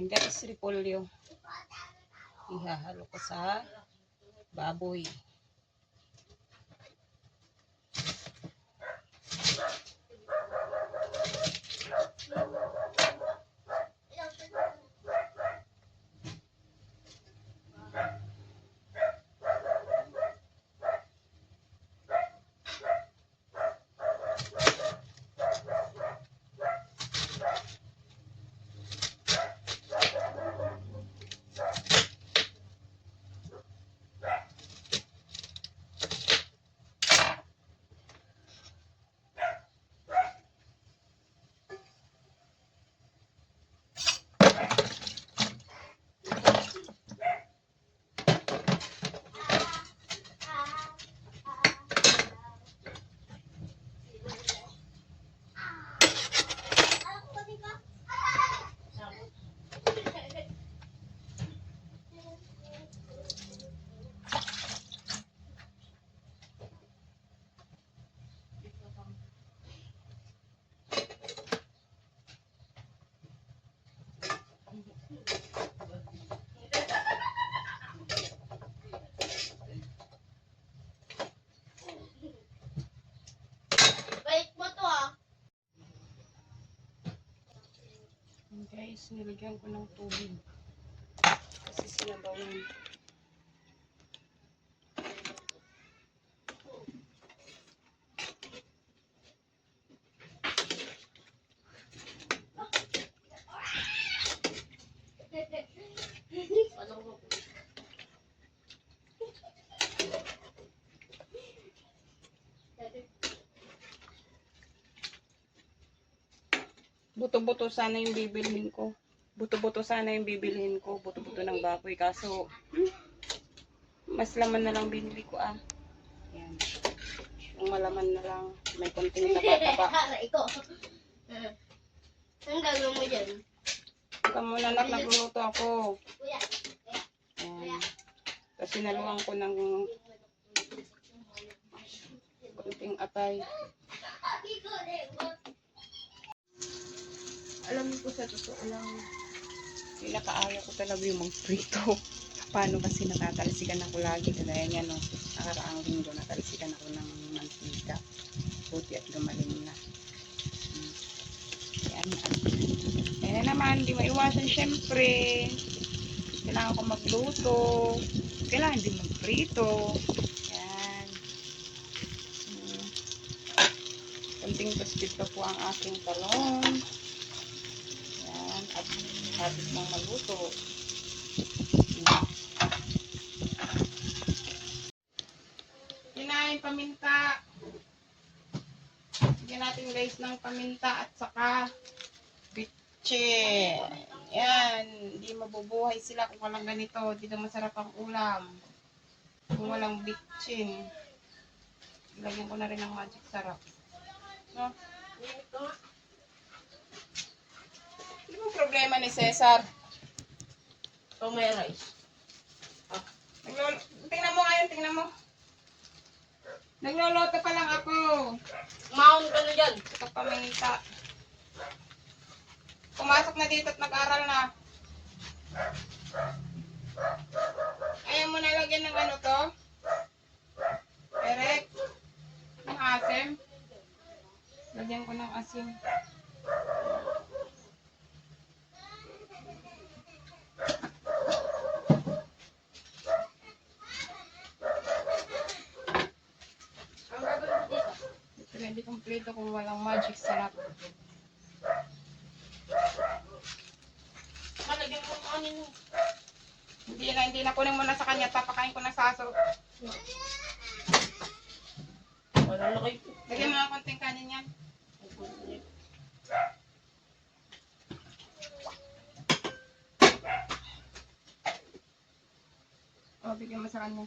guys, repolyo. Ihahalo ko sa baboy. Guys, nilagyan ko ng tubig kasi sinabawin. Buto-buto sana yung bibilhin ko. Buto-buto sana yung bibilhin ko. Buto-buto ng baboy. Kaso, mas laman na lang binili ko ah. Yan. Yung malaman na lang. May konting taba-taba. Ang gagawin mo dyan? Ika muna nak, nagluluto ako. Yan. Tapos sinaluan ko ng konting atay. Alam ko sa totoo lang, pinakaayaw ko talaga yung magprito. Paano kasi natatalsikan ako lagi. Kaya yan, no, nakaraang linggo natalsikan ako ng mantika. Buti at gumaling na. Yan. Ayan na naman, di maiwasan syempre. Kailangan ko magluto. Kailangan din magprito. Yan. Kunting paspit pa po ang aking talong. At habis ng maluto. Kinain paminta. Bigyan natin guys ng paminta at saka bitche. Yan. Hindi mabubuhay sila kung walang ganito. Hindi na masarap ang ulam. Kung walang bitchin. Ilagyan ko na rin ng magic sarap. No? Ano yung problema ni Cesar? Oh, may rice. Ah. Tingnan mo ngayon, tingnan mo. Nagluluto pa lang ako. Maon ka na dyan. Ito paminta. Pumasok na dito at nag-aral na. Ayaw mo na lagyan ng ano to? Erek? Ng asim? Lagyan ko ng asim. Hindi kompleto kung walang magic sarap. Malagyan mo kanin mo. Hindi na kunin mo na sa kanya. Papakain ko na sa aso. Wala na kayo. Lagyan mo ng konting kanin yan. O, bigyan mo sa kanya.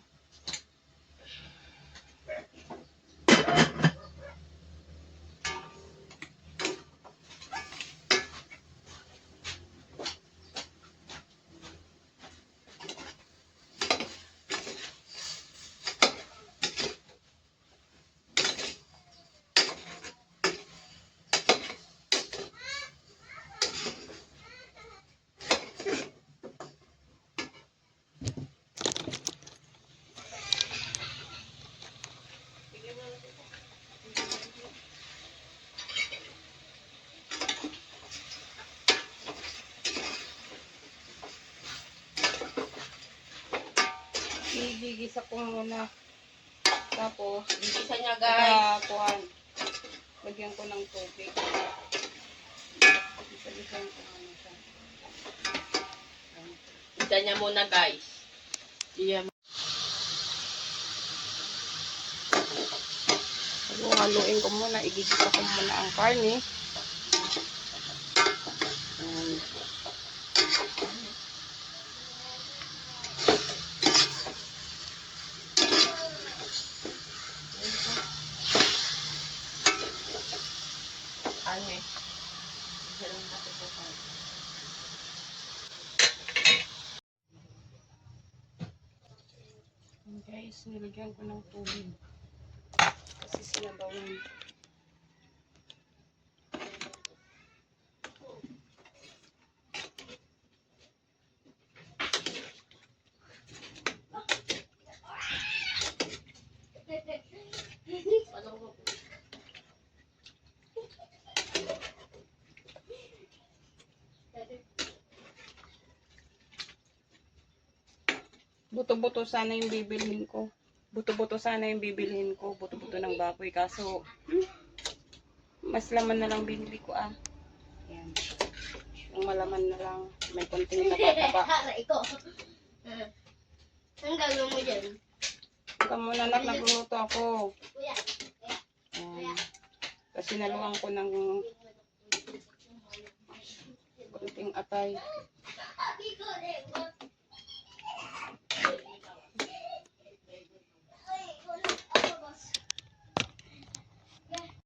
igigisa ko muna. Tapos, Isa niya guys. lagyan ko ng tubig. Isa-isahin ko muna siya. Isa niya muna guys. Iya. Haluin ko muna. Igigisa ko muna ang karne. Ayan. Ano eh. Isa lang natin po tayo. Guys, nilagyan ko ng tubig. Kasi sinabaw yun. Ano ko? Buto-buto sana yung bibilhin ko. Buto-buto sana yung bibilhin ko. Buto-buto ng baboy. Kaso, mas laman na lang binili ko ah. Ayan. Yung malaman na lang. May konting taba-taba. Aray ko. Ang gagawin mo dyan? Huwag muna anak, nagluluto ako. Kuya. Ayan. Kasi naluhan ko ng konting atay.